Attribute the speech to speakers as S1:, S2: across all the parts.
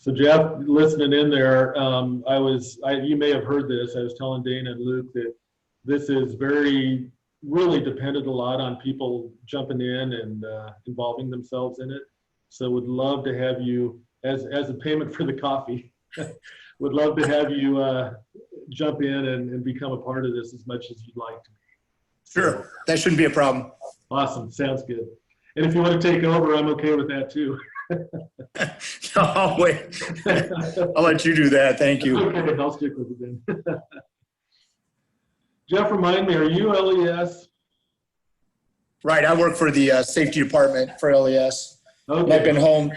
S1: So Jeff, listening in there, you may have heard this. I was telling Dana and Luke that this is really dependent a lot on people jumping in and involving themselves in it. So would love to have you, as a payment for the coffee, would love to have you jump in and become a part of this as much as you'd like to.
S2: Sure, that shouldn't be a problem.
S1: Awesome, sounds good. And if you want to take over, I'm okay with that too.
S2: No, I'll wait. I'll let you do that. Thank you.
S1: Okay, I'll stick with it then. Jeff, remind me, are you LES?
S2: Right, I work for the safety department for LES.
S1: Okay.
S2: I've been home,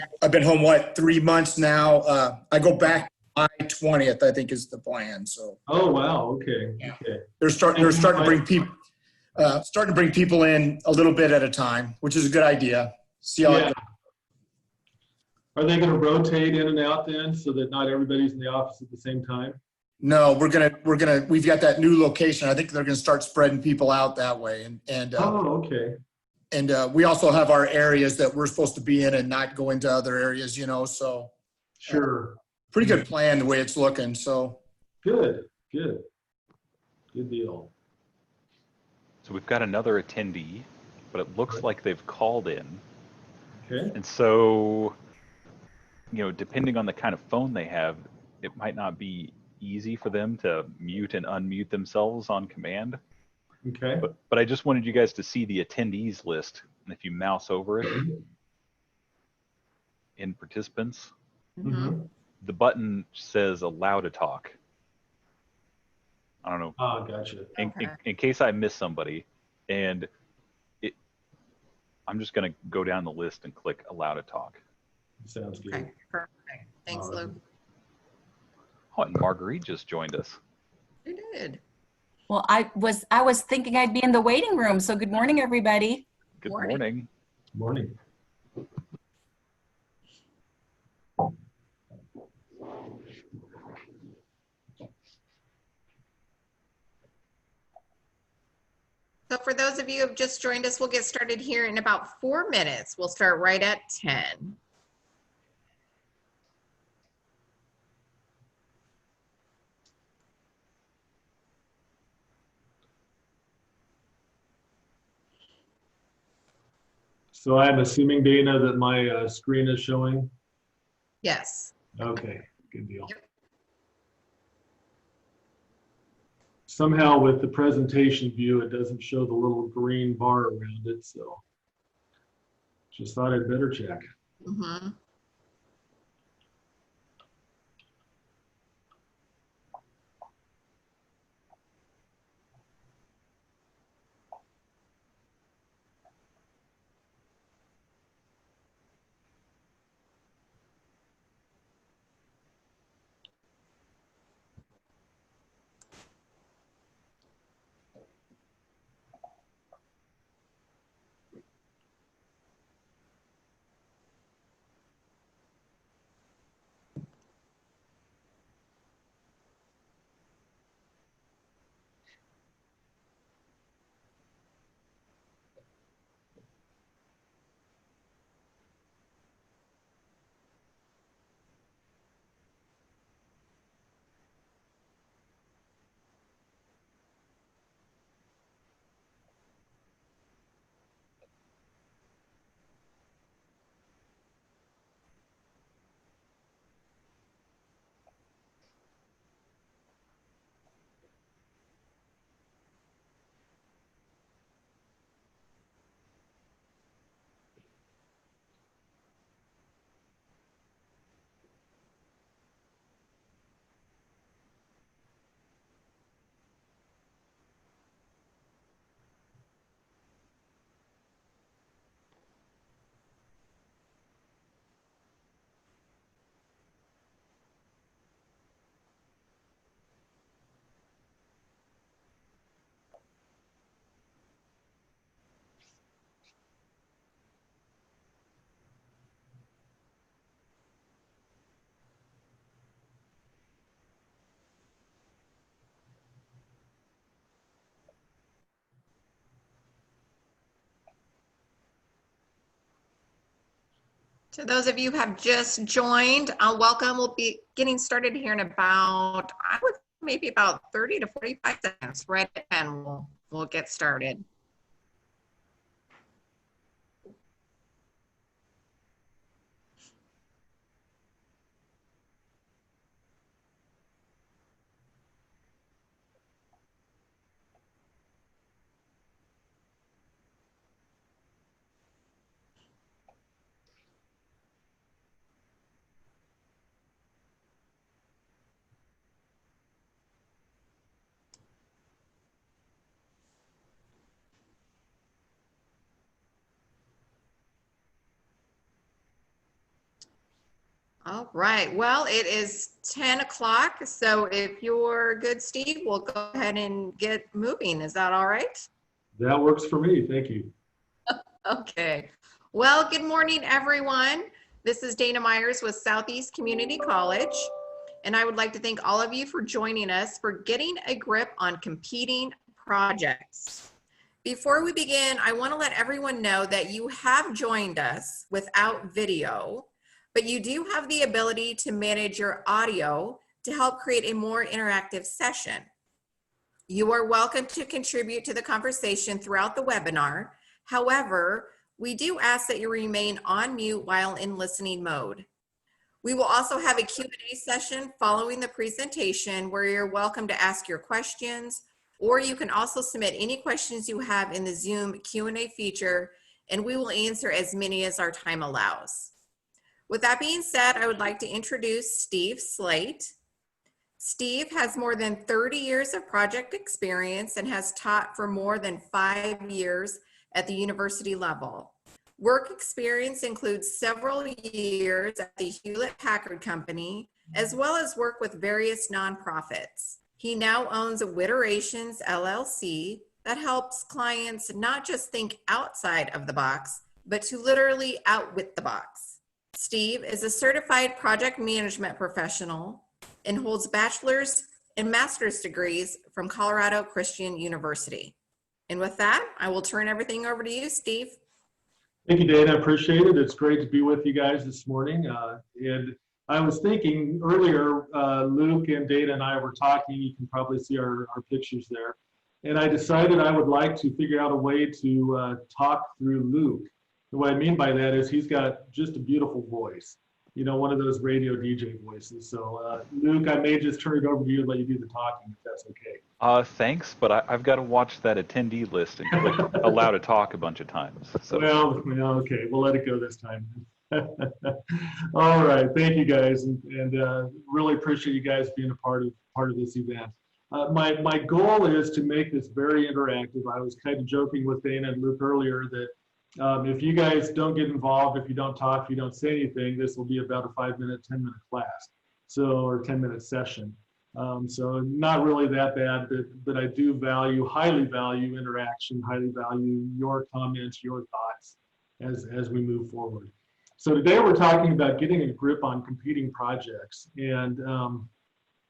S2: what, 3 months now? I go back July 20th, I think is the plan. So.
S1: Oh wow. Okay.
S2: Yeah.
S1: Okay.
S2: They're starting to bring people in a little bit at a time, which is a good idea. See how it goes.
S1: Are they going to rotate in and out then, so that not everybody's in the office at the same time?
S2: No, we've got that new location. I think they're gonna start spreading people out that way.
S1: Oh, okay.
S2: And we also have our areas that we're supposed to be in and not go into other areas, so.
S1: Sure.
S2: Pretty good plan the way it's looking, so.
S1: Good deal.
S3: So we've got another attendee, but it looks like they've called in.
S1: Okay.
S3: And so, depending on the kind of phone they have, it might not be easy for them to mute and unmute themselves on command.
S1: Okay.
S3: But I just wanted you guys to see the attendees list. And if you mouse over it in participants, the button says allow to talk. I don't know.
S1: Oh, gotcha.
S3: In case I miss somebody, and I'm just going to go down the list and click allow to talk.
S1: Sounds good.
S4: Okay, perfect. Thanks, Luke.
S3: Oh, and Marguerite just joined us.
S4: You did.
S5: Well, I was thinking I'd be in the waiting room. So good morning, everybody.
S3: Good morning.
S1: Morning.
S4: So for those of you who have just joined us, we'll get started here in about 4 minutes. We'll start right at 10.
S1: So I'm assuming, Dana, that my screen is showing?
S4: Yes.
S1: Okay, good deal.
S4: Yep.
S1: Somehow with the presentation view, it doesn't show the little green bar around it, so just thought I'd better check.
S4: Mm-hmm. To those of you who have just joined, welcome. We'll be getting started here in about, I would maybe about 30 to 45 seconds, right? And we'll get started. All right, well, it is 10 o'clock, so if you're good, Steve, we'll go ahead and get moving. Is that all right?
S1: That works for me. Thank you.
S4: Okay. Well, good morning, everyone. This is Dana Myers with Southeast Community College, and I would like to thank all of you for joining us for Getting a Grip on Competing Projects. Before we begin, I want to let everyone know that you have joined us without video, but you do have the ability to manage your audio to help create a more interactive session. You are welcome to contribute to the conversation throughout the webinar. However, we do ask that you remain on mute while in listening mode. We will also have a Q&A session following the presentation where you're welcome to ask your questions, or you can also submit any questions you have in the Zoom Q&A feature, and we will answer as many as our time allows. With that being said, I would like to introduce Steve Slate. Steve has more than 30 years of project experience and has taught for more than 5 years at the university level. Work experience includes several years at the Hewlett-Packard Company, as well as work with various nonprofits. He now owns a Witterations LLC that helps clients not just think outside of the box, but to literally outwit the box. Steve is a certified project management professional and holds bachelor's and master's degrees from Colorado Christian University. And with that, I will turn everything over to you, Steve.
S1: Thank you, Dana. I appreciate it. It's great to be with you guys this morning. And I was thinking earlier, Luke and Dana and I were talking. You can probably see our pictures there. And I decided I would like to figure out a way to talk through Luke. And what I mean by that is he's got just a beautiful voice, you know, one of those radio DJ voices. So Luke, I may just turn it over to you and let you do the talking, if that's okay.
S3: Thanks, but I've got to watch that attendee list and click allow to talk a bunch of times. So.
S1: Well, okay, we'll let it go this time. All right, thank you guys, and really appreciate you guys being a part of this event. My goal is to make this very interactive. I was kind of joking with Dana and Luke earlier that if you guys don't get involved, if you don't talk, if you don't say anything, this will be about a 5-minute, 10-minute class, or 10-minute session. So not really that bad, but I do highly value interaction, highly value your comments, your thoughts as we move forward. So today we're talking about getting a grip on competing projects. And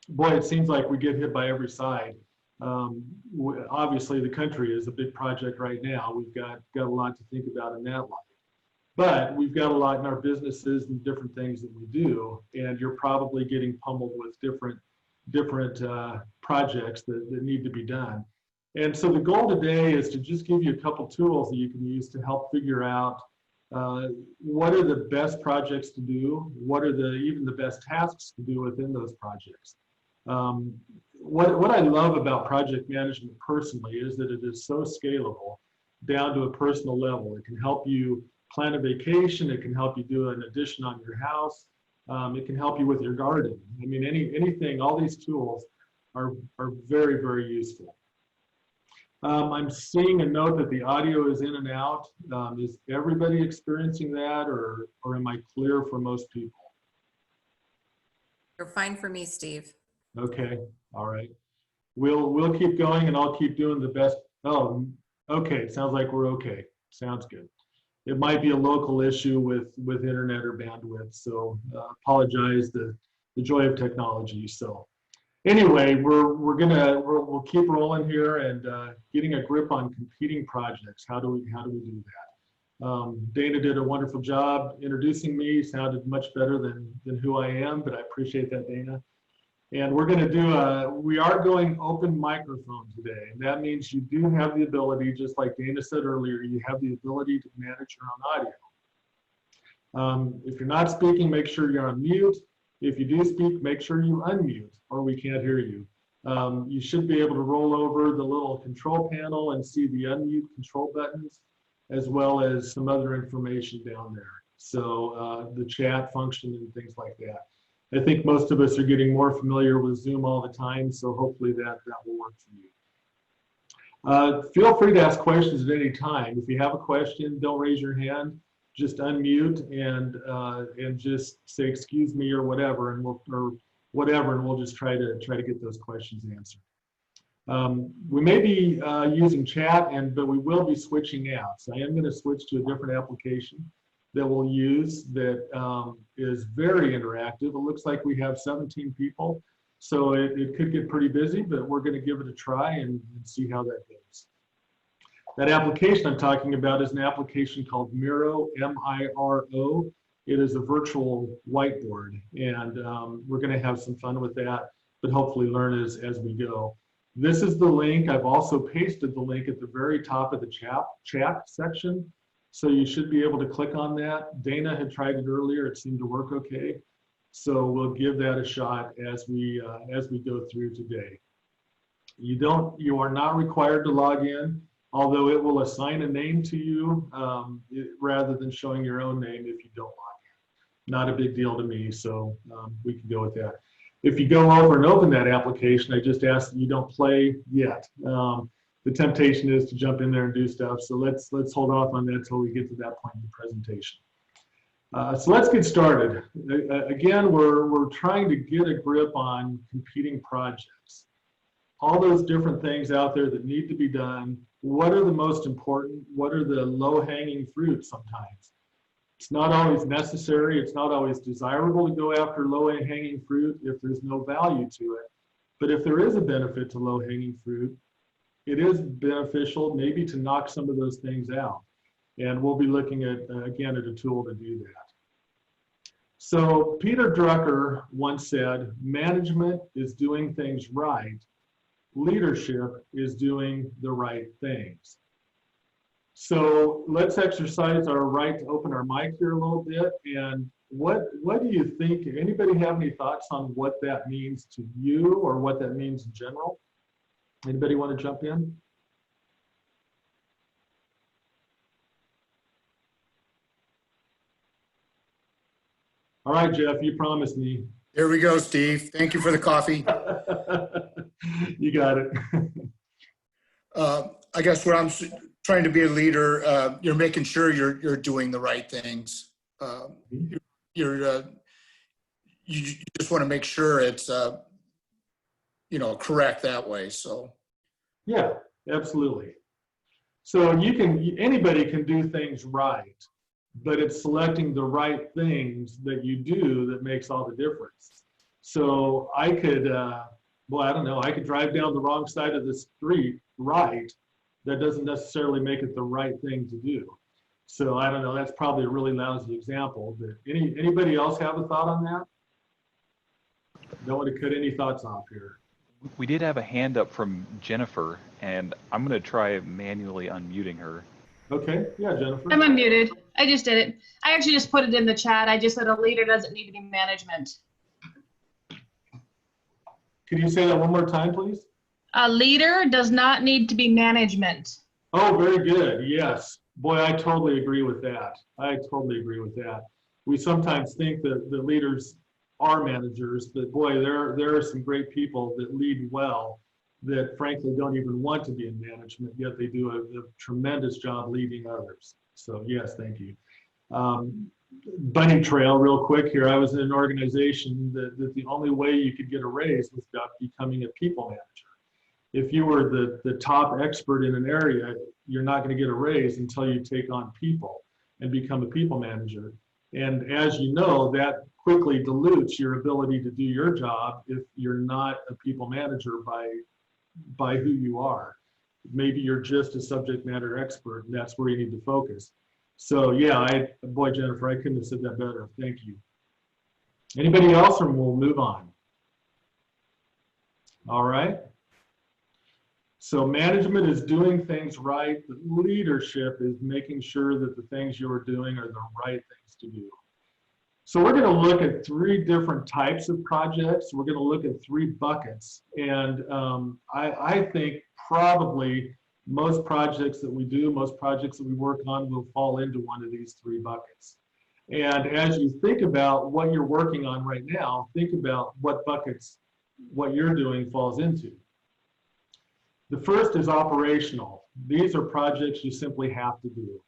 S1: boy, it seems like we get hit by every side. Obviously the country is a big project right now. We've got a lot to think about in that light. But we've got a lot in our businesses and different things that we do. And you're probably getting pummeled with different projects that need to be done. And so the goal today is to just give you a couple tools that you can use to help figure out what are the best projects to do, what are even the best tasks to do within those projects. What I love about project management personally is that it is so scalable down to a personal level. It can help you plan a vacation, it can help you do an addition on your house, it can help you with your garden. I mean, anything, all these tools are very, very useful. I'm seeing a note that the audio is in and out. Is everybody experiencing that, or am I clear for most people?
S4: You're fine for me, Steve.
S1: Okay, all right. We'll keep going, and I'll keep doing the best. Oh, okay, sounds like we're okay. Sounds good. It might be a local issue with internet or bandwidth, so apologize the joy of technology. So anyway, we'll keep rolling here and getting a grip on competing projects. How do we do Dana did a wonderful job introducing me, sounded much better than who I am, but I appreciate that, Dana. And we're going to we are going open microphone today. And that means you do have the ability, just like Dana said earlier, you have the ability to manage your own audio. If you're not speaking, make sure you're on mute. If you do speak, make sure you unmute or we can't hear you. You should be able to roll over the little control panel and see the unmute control buttons, as well as some other information down there. So the chat function and things like that. I think most of us are getting more familiar with Zoom all the time, so hopefully that will work for you. Feel free to ask questions at any time. If you have a question, don't raise your hand. Just unmute and just say excuse me or whatever, and we'll just try to get those questions answered. We may be using chat, but we will be switching apps. I am going to switch to a different application that we'll use that is very interactive. It looks like we have 17 people, so it could get pretty busy, but we're going to give it a try and see how that goes. That application I'm talking about is an application called Miro, M-I-R-O. It is a virtual whiteboard, and we're going to have some fun with that, but hopefully learn as we go. This is the link. I've also pasted the link at the very top of the chat section, so you should be able to click on that. Dana had tried it earlier. It seemed to work okay, so we'll give that a shot as we go through today. You are not required to log in, although it will assign a name to you rather than showing your own name if you don't log in. Not a big deal to me, so we can go with that. If you go over and open that application, I just ask that you don't play yet. The temptation is to jump in there and do stuff, so let's hold off on that until we get to that point in the presentation. So let's get started. Again, we're trying to get a grip on competing projects. All those different things out there that need to be done. What are the most important? What are the low-hanging fruit sometimes? It's not always necessary. It's not always desirable to go after low-hanging fruit if there's no value to it. But if there is a benefit to low-hanging fruit, it is beneficial maybe to knock some of those things out. And we'll be looking at, again, at a tool to do that. So Peter Drucker once said, management is doing things right. Leadership is doing the right things. So let's exercise our right to open our mic here a little bit. And what do you think? Anybody have any thoughts on what that means to you or what that means in general? Anybody want to jump in? All right, Jeff, you promised me.
S2: Here we go, Steve. Thank you for the coffee.
S1: You got it.
S2: I guess when I'm trying to be a leader, you're making sure you're doing the right things. You just want to make sure it's correct that way. So
S1: yeah, absolutely. So anybody can do things right, but it's selecting the right things that you do that makes all the difference. So I could I don't know, I could drive down the wrong side of the street right. That doesn't necessarily make it the right thing to do. So I don't know, that's probably a really lousy example, but anybody else have a thought on that? Don't want to cut any thoughts off here.
S3: We did have a hand up from Jennifer, and I'm going to try manually unmuting her.
S1: Okay, yeah, Jennifer.
S6: I'm unmuted. I just did it. I actually just put it in the chat. I just said a leader doesn't need to be management.
S1: Can you say that one more time, please?
S6: A leader does not need to be management.
S1: Oh, very good. Yes. Boy, I totally agree with that. I totally agree with that. We sometimes think that the leaders are managers, but boy, there are some great people that lead well that frankly don't even want to be in management, yet they do a tremendous job leading others. So yes, thank you. Bunny trail real quick here. I was in an organization that the only way you could get a raise was about becoming a people manager. If you were the top expert in an area, you're not going to get a raise until you take on people and become a people manager. And as you know, that quickly dilutes your ability to do your job if you're not a people manager by who you are. Maybe you're just a subject matter expert, and that's where you need to focus. So yeah, boy, Jennifer, I couldn't have said that better. Thank you. Anybody else, or we'll move on? All right. So management is doing things right. The leadership is making sure that the things you're doing are the right things to do. So we're going to look at 3 different types of projects. We're going to look at 3 buckets. And I think probably most projects that we do, most projects that we work on will fall into one of these 3 buckets. And as you think about what you're working on right now, think about what buckets what you're doing falls into. The first is operational. These are projects you simply have to do.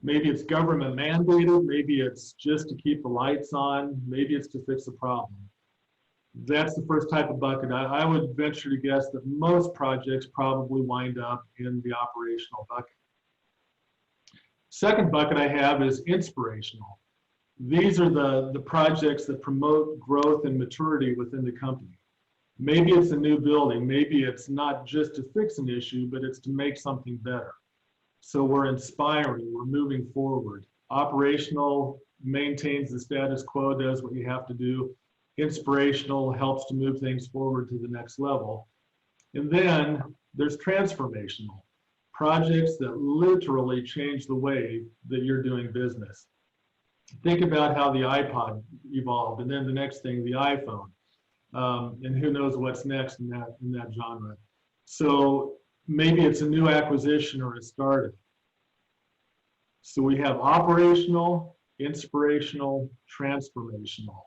S1: Maybe it's government mandated, maybe it's just to keep the lights on, maybe it's to fix a problem. That's the first type of bucket. I would venture to guess that most projects probably wind up in the operational bucket. Second bucket I have is inspirational. These are the projects that promote growth and maturity within the company. Maybe it's a new building, maybe it's not just to fix an issue, but it's to make something better. So we're inspiring, we're moving forward. Operational maintains the status quo, does what you have to do. Inspirational helps to move things forward to the next level. And then there's transformational, projects that literally change the way that you're doing business. Think about how the iPod evolved, and then the next thing, the iPhone. And who knows what's next in that genre. So maybe it's a new acquisition or a startup. So we have operational, inspirational, transformational.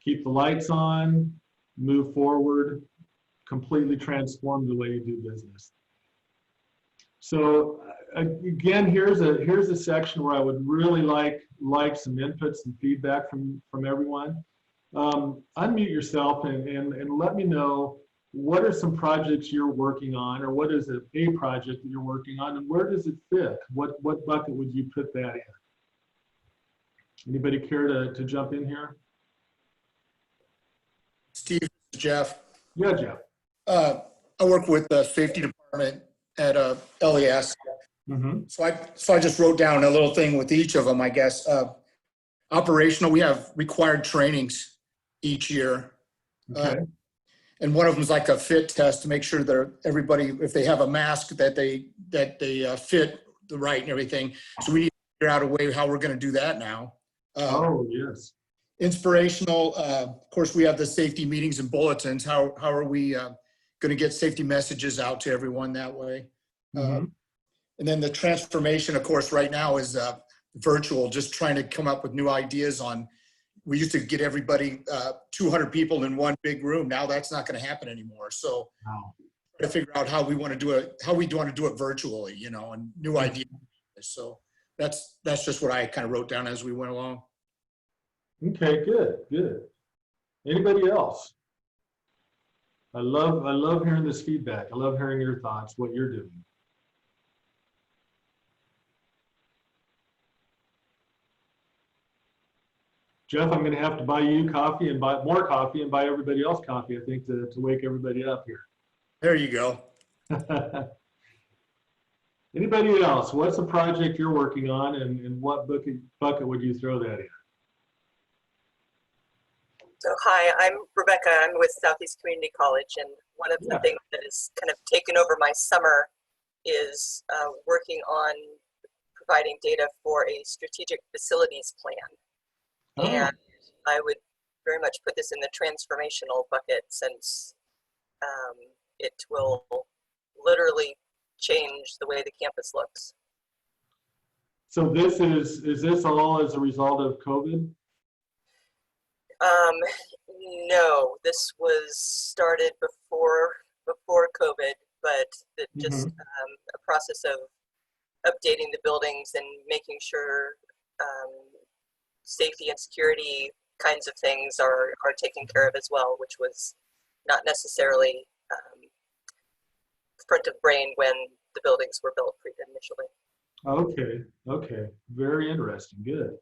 S1: Keep the lights on, move forward, completely transform the way you do business. So again, here's a section where I would really like some inputs and feedback from everyone. Unmute yourself and let me know what are some projects you're working on, or what is a project that you're working on, and where does it fit? What bucket would you put that in? Anybody care to jump in here?
S2: Steve, Jeff.
S1: Yeah, Jeff.
S2: I work with the safety department at LES.
S1: Mm-hmm.
S2: So I just wrote down a little thing with each of them, I guess. Operational, we have required trainings each year.
S1: Okay.
S2: And one of them is like a fit test to make sure that everybody, if they have a mask, that they fit the right and everything. So we need to figure out a way how we're going to do that now.
S1: Oh, yes.
S2: Inspirational, of course, we have the safety meetings and bulletins. How are we going to get safety messages out to everyone that way?
S1: Mm-hmm.
S2: And then the transformation, of course, right now is virtual, just trying to come up with new ideas on, we used to get everybody, 200 people in one big room. Now that's not going to happen anymore. So
S1: Wow.
S2: to figure out how we want to do it virtually, you know, and new ideas. So that's just what I kind of wrote down as we went along.
S1: Okay, good. Anybody else? I love hearing this feedback. I love hearing your thoughts, what you're doing. Jeff, I'm going to have to buy you coffee and buy more coffee and buy everybody else coffee, I think, to wake everybody up here.
S2: There you go.
S1: Anybody else? What's a project you're working on, and what bucket would you throw that in?
S7: So hi, I'm Rebecca. I'm with Southeast Community College, and one of the things that has kind of taken over my summer is working on providing data for a strategic facilities plan.
S1: Oh.
S7: And I would very much put this in the transformational bucket, since it will literally change the way the campus looks.
S1: So this is this all as a result of COVID?
S7: No, this was started before COVID, but just a process of updating the buildings and making sure safety and security kinds of things are taken care of as well, which was not necessarily front of brain when the buildings were built initially.
S1: Okay, very interesting. Good.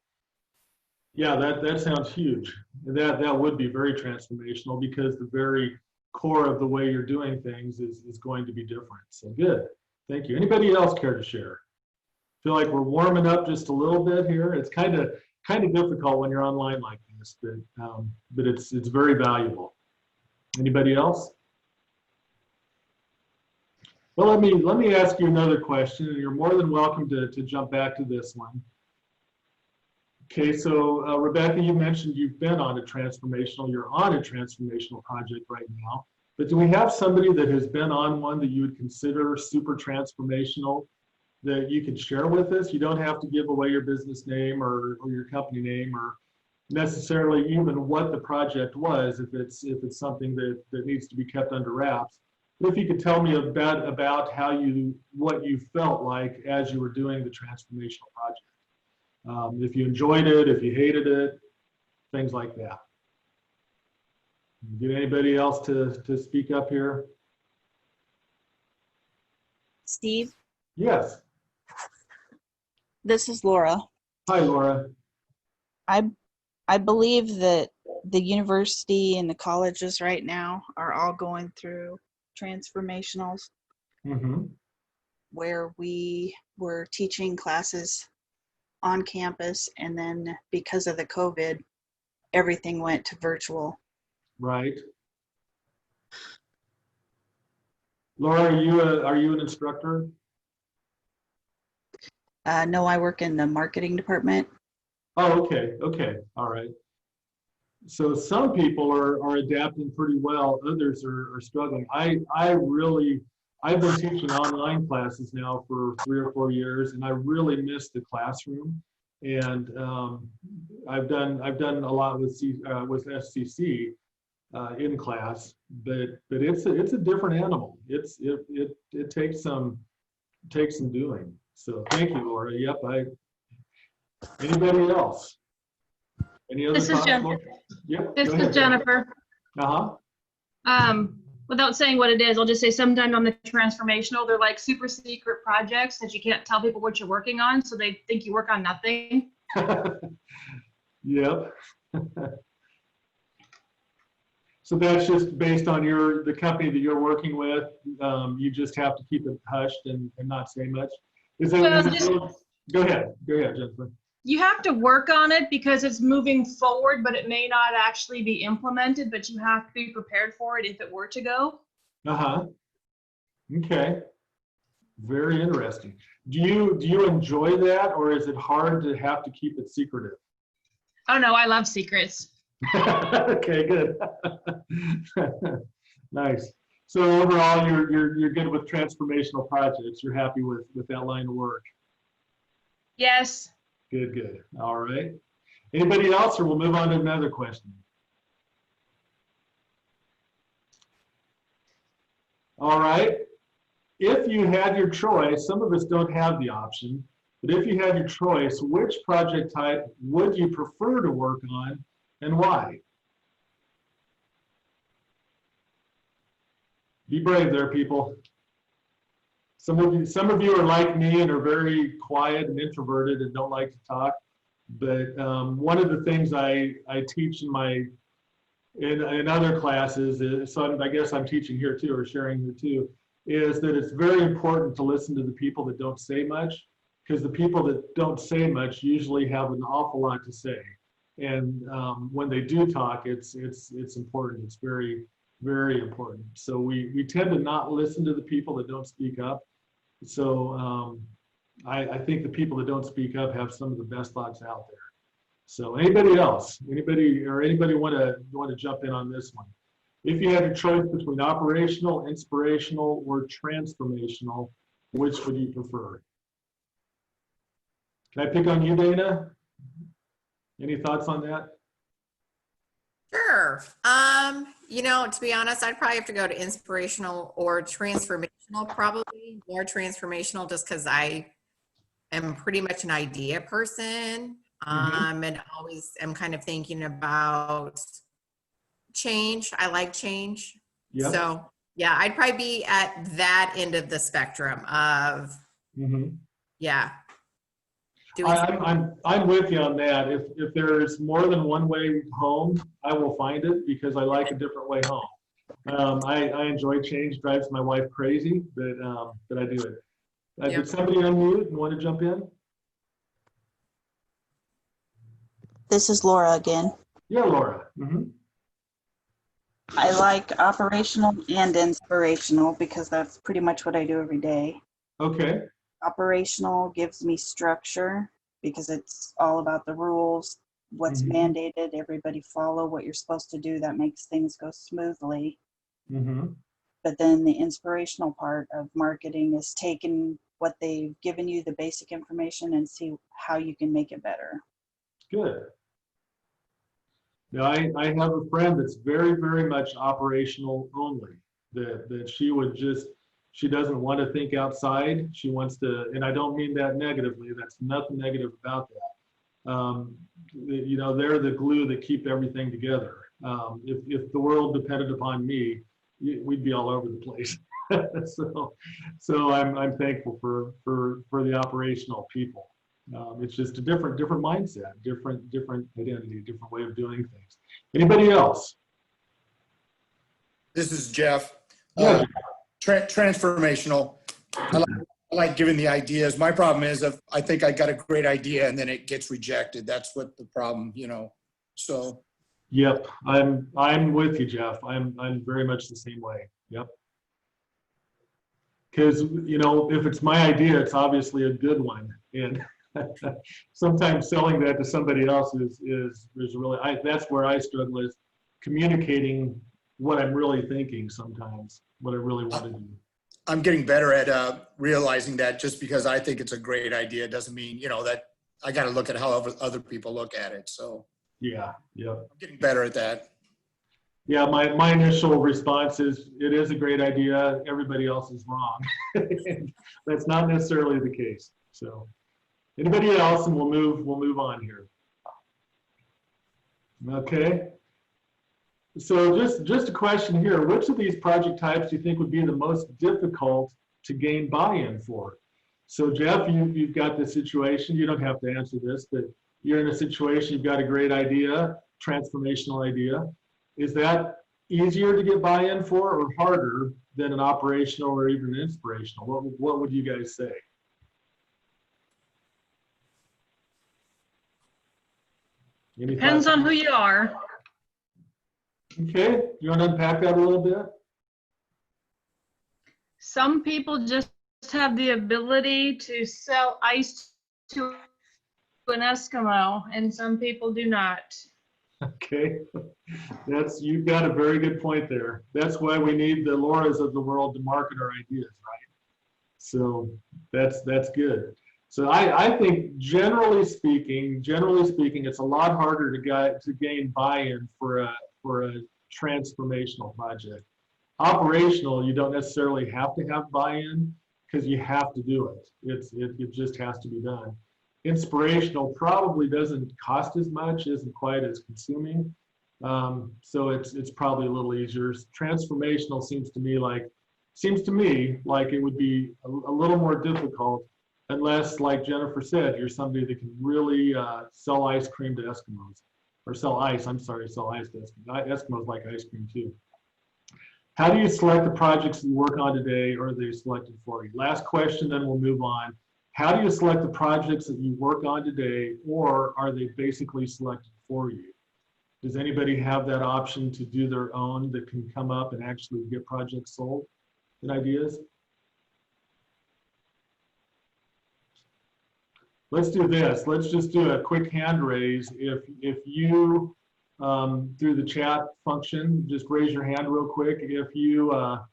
S1: Yeah, that sounds huge. That would be very transformational, because the very core of the way you're doing things is going to be different. So good. Thank you. Anybody else care to share? Feel like we're warming up just a little bit here. It's kind of difficult when you're online like this, but it's very valuable. Anybody else? Well, let me ask you another question, and you're more than welcome to jump back to this one. Okay, so Rebecca, you mentioned you've been on you're on a transformational project right now, but do we have somebody that has been on one that you would consider super transformational that you could share with us? You don't have to give away your business name or your company name or necessarily even what the project was if it's something that needs to be kept under wraps. But if you could tell me about what you felt like as you were doing the transformational project. If you enjoyed it, if you hated it, things like that. Get anybody else to speak up here?
S8: Steve,
S1: Yes.
S8: this is Laura.
S1: Hi, Laura.
S8: I believe that the university and the colleges right now are all going through transformationals
S1: Mm-hmm.
S8: where we were teaching classes on campus, and then because of the COVID, everything went to virtual.
S1: Right. Laura, are you an instructor?
S8: No, I work in the marketing department.
S1: Oh, okay, all right. So some people are adapting pretty well, others are struggling. I've been teaching online classes now for 3 or 4 years, and I really miss the classroom. And I've done a lot with SCC in class, but it's a different animal. It takes some doing. So thank you, Laura. Yep. Anybody else? Any other
S6: This is
S1: thoughts?
S6: Jennifer.
S1: Yep.
S6: This
S1: go
S6: is
S1: ahead.
S6: Jennifer.
S1: Uh-huh.
S6: Without saying what it is, I'll just say sometimes on the transformational, they're like super secret projects that you can't tell people what you're working on, so they think you work on nothing.
S1: Yep. So that's just based on the company that you're working with. You just have to keep it hushed and not say much. Go ahead, Jennifer.
S6: You have to work on it because it's moving forward, but it may not actually be implemented, but you have to be prepared for it if it were to go.
S1: Uh-huh. Okay. Very interesting. Do you enjoy that, or is it hard to have to keep it secretive?
S6: Oh no, I love secrets.
S1: Okay, good. Nice. So overall, you're good with transformational projects. You're happy with that line of work.
S6: Yes.
S1: Good. All right. Anybody else, or we'll move on to another question? All right. If you had your choice, some of us don't have the option, but if you had your choice, which project type would you prefer to work on and why? Be brave there, people. Some of you are like me and are very quiet and introverted and don't like to talk. But one of the things I teach in other classes, so I guess I'm teaching here too, or sharing here too, is that it's very important to listen to the people that don't say much, because the people that don't say much usually have an awful lot to say. And when they do talk, it's important. It's very, very important. So we tend to not listen to the people that don't speak up. So I think the people that don't speak up have some of the best thoughts out there. So anybody else? Anybody want to jump in on this one? If you had a choice between operational, inspirational, or transformational, which would you prefer? Can I pick on you, Dana? Any thoughts on that?
S4: Sure. To be honest, I'd probably have to go to inspirational or transformational, probably more transformational, just because I am pretty much an idea person. And always am kind of thinking about change. I like change.
S1: Yep.
S4: So yeah, I'd probably be at that end of the spectrum of, yeah.
S1: I'm with you on that. If there's more than one way home, I will find it because I like a different way home. I enjoy change, drives my wife crazy, but I do it. Did somebody unmute and want to jump in?
S8: This is Laura again.
S1: Yeah, Laura.
S8: I like operational and inspirational because that's pretty much what I do every day.
S1: Okay.
S8: Operational gives me structure because it's all about the rules, what's mandated, everybody follow what you're supposed to do. That makes things go smoothly. But then the inspirational part of marketing is taking what they've given you, the basic information, and see how you can make it better.
S1: Good. Now, I have a friend that's very, very much operational only, that she doesn't want to think outside. She wants to, and I don't mean that negatively, that's nothing negative about that. You know, they're the glue that keep everything together. If the world depended upon me, we'd be all over the place. so I'm thankful for the operational people. It's just a different mindset, different identity, different way of doing things. Anybody else?
S2: This is Jeff.
S1: Yeah.
S2: Transformational. I like giving the ideas. My problem is I think I got a great idea and then it gets rejected. That's what the problem, you know. So.
S1: Yep, I'm with you, Jeff. I'm very much the same way. Yep. Because, you know, if it's my idea, it's obviously a good one, and sometimes selling that to somebody else is really, that's where I struggle, is communicating what I'm really thinking sometimes, what I really want to do.
S2: I'm getting better at realizing that just because I think it's a great idea doesn't mean, you know, that I got to look at how other people look at it. So
S1: yeah,
S2: I'm getting better at that.
S1: Yeah, my initial response is, it is a great idea, everybody else is wrong. That's not necessarily the case. So anybody else, and we'll move on here. Okay. So just a question here. Which of these project types do you think would be the most difficult to gain buy-in for? So Jeff, you've got this situation. You don't have to answer this, but you're in a situation, you've got a great idea, transformational idea. Is that easier to get buy-in for or harder than an operational or even an inspirational? What would you guys say?
S6: Depends on who you are.
S1: Okay, you want to unpack that a little bit?
S6: Some people just have the ability to sell ice to an Eskimo, and some people do not.
S1: Okay, you've got a very good point there. That's why we need the Lauras of the world to market our ideas, right? So that's good. So I think generally speaking, it's a lot harder to gain buy-in for a transformational project. Operational, you don't necessarily have to have buy-in because you have to do it. It just has to be done. Inspirational probably doesn't cost as much, isn't quite as consuming. So it's probably a little easier. Transformational seems to me like it would be a little more difficult unless, like Jennifer said, you're somebody that can really sell ice cream to Eskimos, or sell ice to Eskimos. Eskimos like ice cream too. How do you select the projects that you work on today, or are they selected for you? Last question, then we'll move on. How do you select the projects that you work on today, or are they basically selected for you? Does anybody have that option to do their own that can come up and actually get projects sold and ideas? Let's do this. Let's just do a quick hand raise. If you, through the chat function, just raise your hand real quick if you are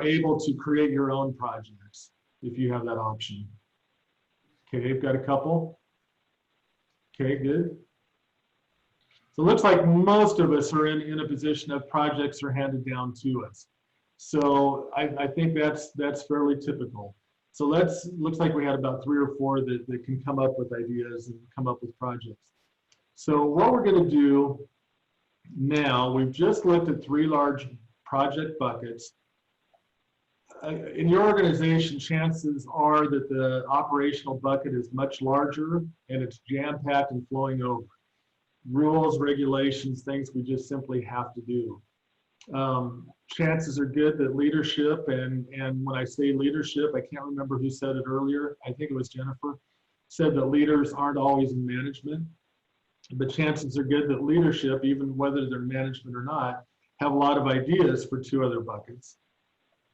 S1: able to create your own projects, if you have that option. Okay, I've got a couple. Okay, good. So it looks like most of us are in a position of projects are handed down to us. So I think that's fairly typical. So looks like we had about 3 or 4 that can come up with ideas and come up with projects. So what we're going to do now, we've just looked at 3 large project buckets. In your organization, chances are that the operational bucket is much larger and it's jam-packed and flowing over. Rules, regulations, things we just simply have to do. chances are good that leadership, and when I say leadership, I can't remember who said it earlier. I think it was Jennifer, said that leaders aren't always in management. But chances are good that leadership, even whether they're management or not, have a lot of ideas for 2 other buckets.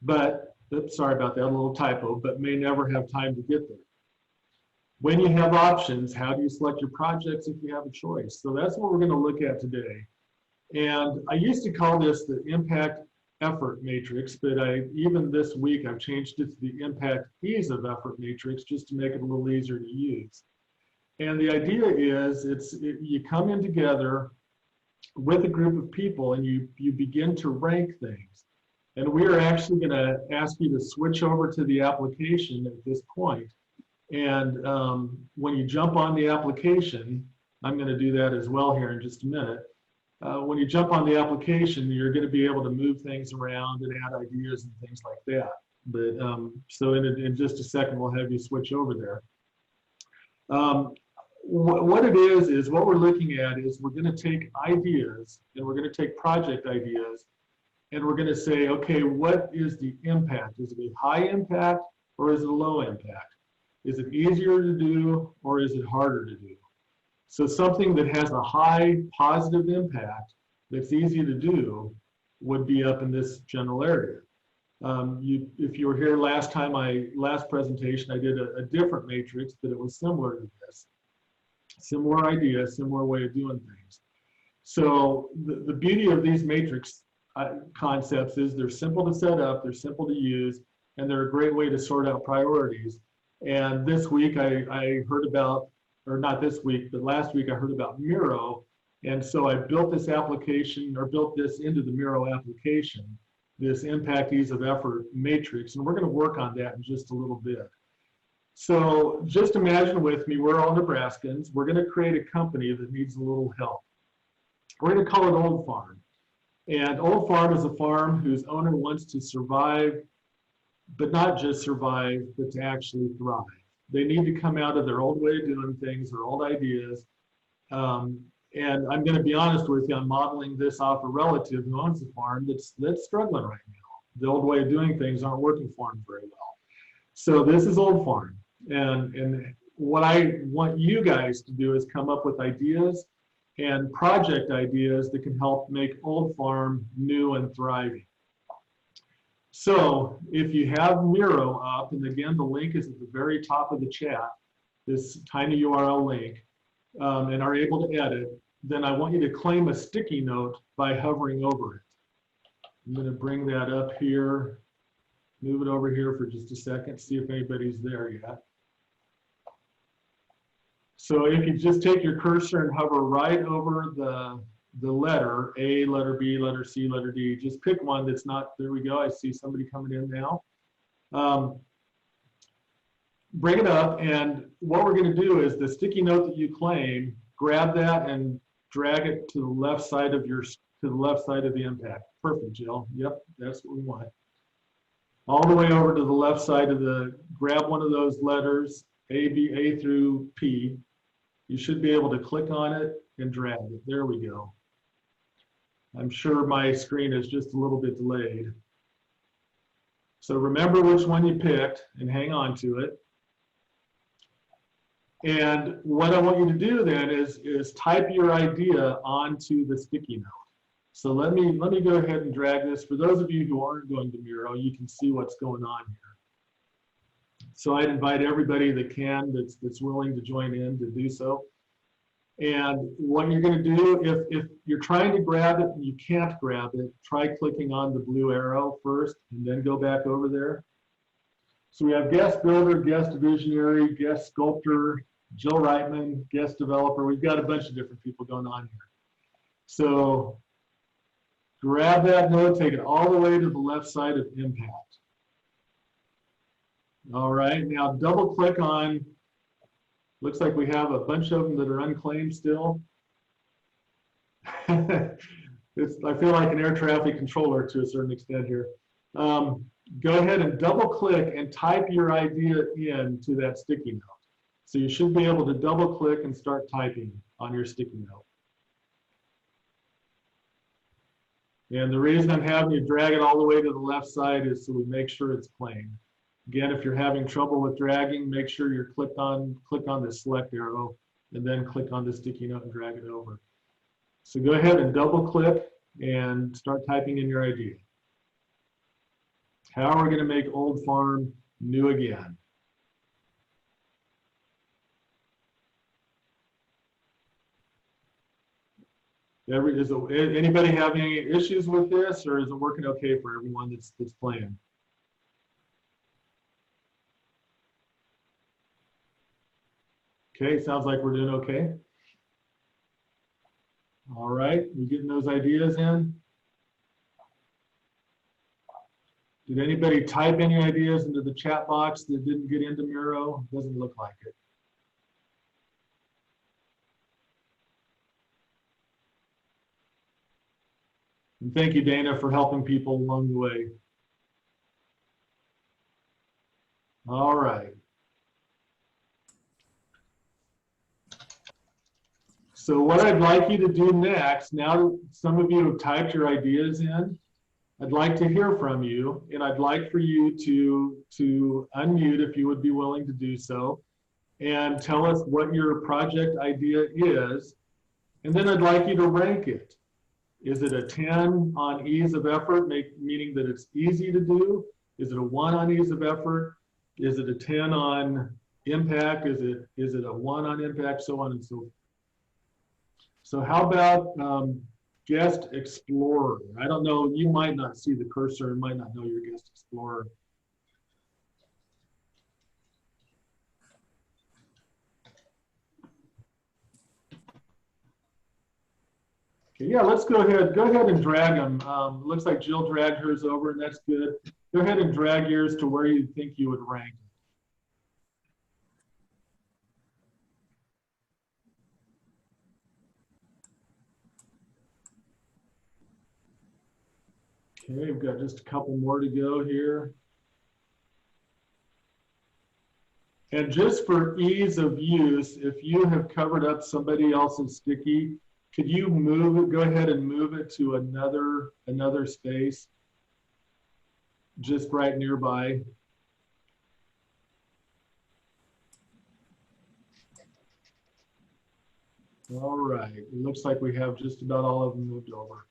S1: But, oops, sorry about that, a little typo, but may never have time to get there. When you have options, how do you select your projects if you have a choice? So that's what we're going to look at today. And I used to call this the impact effort matrix, but even this week I've changed it to the impact ease of effort matrix just to make it a little easier to use. And the idea is you come in together with a group of people and you begin to rank things. And we are actually going to ask you to switch over to the application at this point. And when you jump on the application, I'm going to do that as well here in just a minute. When you jump on the application, you're going to be able to move things around and add ideas and things like that. But so in just a second, we'll have you switch over there. What it is what we're looking at is we're going to take ideas and we're going to take project ideas and we're going to say, okay, what is the impact? Is it a high impact or is it a low impact? Is it easier to do or is it harder to do? So something that has a high positive impact that's easy to do would be up in this general area. If you were here last presentation, I did a different matrix, but it was similar to this. Similar idea, similar way of doing things. So the beauty of these matrix concepts is they're simple to set up, they're simple to use, and they're a great way to sort out priorities. And this week I heard about, or not this week, but last week I heard about Miro. And so I built this application, or built this into the Miro application, this impact ease of effort matrix. And we're going to work on that in just a little bit. So just imagine with me, we're all Nebraskans. We're going to create a company that needs a little help. We're going to call it Old Farm. And Old Farm is a farm whose owner wants to survive, but not just survive, but to actually thrive. They need to come out of their old way of doing things, their old ideas. And I'm going to be honest with you, I'm modeling this off a relative who owns a farm that's struggling right now. The old way of doing things aren't working for him very well. So this is Old Farm. And what I want you guys to do is come up with ideas and project ideas that can help make Old Farm new and thriving. So if you have Miro up, and again, the link is at the very top of the chat, this tiny URL link, and are able to edit, then I want you to claim a sticky note by hovering over it. I'm going to bring that up here, move it over here for just a second, see if anybody's there yet. So if you just take your cursor and hover right over the letter, A, letter B, letter C, letter D, just pick one that's not, there we go, I see somebody coming in now. Bring it up, and what we're going to do is the sticky note that you claim, grab that and drag it to the left side of the impact. Perfect, Jill. Yep, that's what we want. All the way over to the left side of grab one of those letters, A through P. You should be able to click on it and drag it. There we go. I'm sure my screen is just a little bit delayed. So remember which one you picked and hang on to it. And what I want you to do then is type your idea onto the sticky note. So let me go ahead and drag this. For those of you who aren't going to Miro, you can see what's going on here. So I'd invite everybody that can, that's willing to join in to do so. And what you're going to do, if you're trying to grab it and you can't grab it, try clicking on the blue arrow first and then go back over there. So we have guest builder, guest visionary, guest sculptor, Jill Reitman, guest developer. We've got a bunch of different people going on here. So grab that note, take it all the way to the left side of impact. All right, now double click on, looks like we have a bunch of them that are unclaimed still. I feel like an air traffic controller to a certain extent here. Go ahead and double click and type your idea into that sticky note. So you should be able to double click and start typing on your sticky note. And the reason I'm having you drag it all the way to the left side is so we make sure it's plain. Again, if you're having trouble with dragging, make sure you're click on the select arrow and then click on the sticky note and drag it over. So go ahead and double click and start typing in your idea. How are we going to make Old Farm new again? Anybody having any issues with this, or is it working okay for everyone that's playing? Okay, sounds like we're doing okay. All right, we getting those ideas in? Did anybody type any ideas into the chat box that didn't get into Miro? Doesn't look like it. And thank you, Dana, for helping people along the way. All right. So what I'd like you to do next, now that some of you have typed your ideas in, I'd like to hear from you, and I'd like for you to unmute if you would be willing to do so, and tell us what your project idea is, and then I'd like you to rank it. Is it a 10 on ease of effort, meaning that it's easy to do? Is it a 1 on ease of effort? Is it a 10 on impact? Is it a 1 on impact? So on and so forth. So how about guest explorer? I don't know, you might not see the cursor and might not know your guest explorer. Okay, yeah, let's go ahead and drag them. Looks like Jill dragged hers over, and that's good. Go ahead and drag yours to where you think you would rank. Okay, we've got just a couple more to go here. And just for ease of use, if you have covered up somebody else's sticky, could you move it, go ahead and move it to another space just right nearby? All right, it looks like we have just about all of them moved over.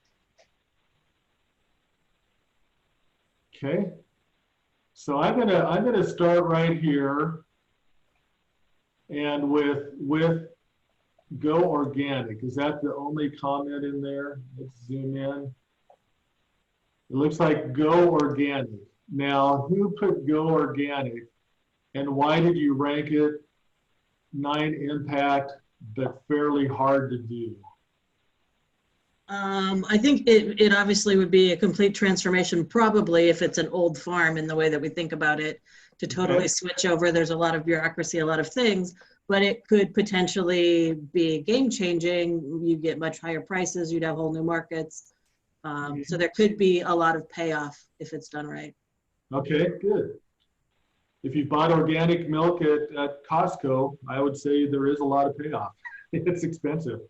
S1: Okay, so I'm gonna start right here, and with go organic. Is that the only comment in there? Let's zoom in. It looks like go organic. Now, who put go organic, and why did you rank it 9 impact but fairly hard to do?
S9: I think it obviously would be a complete transformation, probably if it's an old farm in the way that we think about it, to totally switch over. There's a lot of bureaucracy, a lot of things, but it could potentially be game changing. You get much higher prices, you'd have whole new markets. So there could be a lot of payoff if it's done right. Okay, good.
S1: If you bought organic milk at Costco, I would say there is a lot of payoff. It's expensive.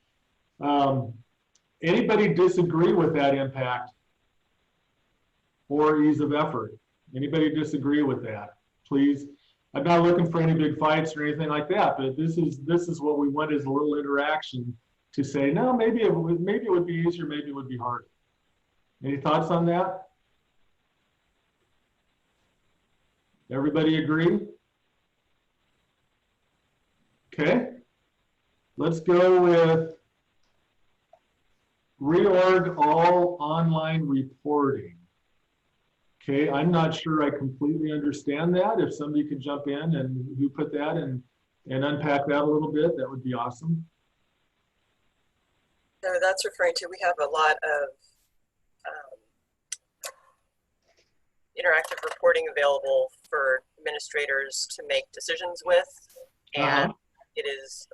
S1: Anybody disagree with that impact or ease of effort? Anybody disagree with that? Please. I'm not looking for any big fights or anything like that, but this is what we want, is a little interaction to say, no, maybe it would be easier, maybe it would be harder. Any thoughts on that? Everybody agree? Okay. Let's go with reorg all online reporting. Okay, I'm not sure I completely understand that. If somebody could jump in and who put that and unpack that a little bit, that would be awesome.
S7: So that's referring to, we have a lot of interactive reporting available for administrators to make decisions with. And it is,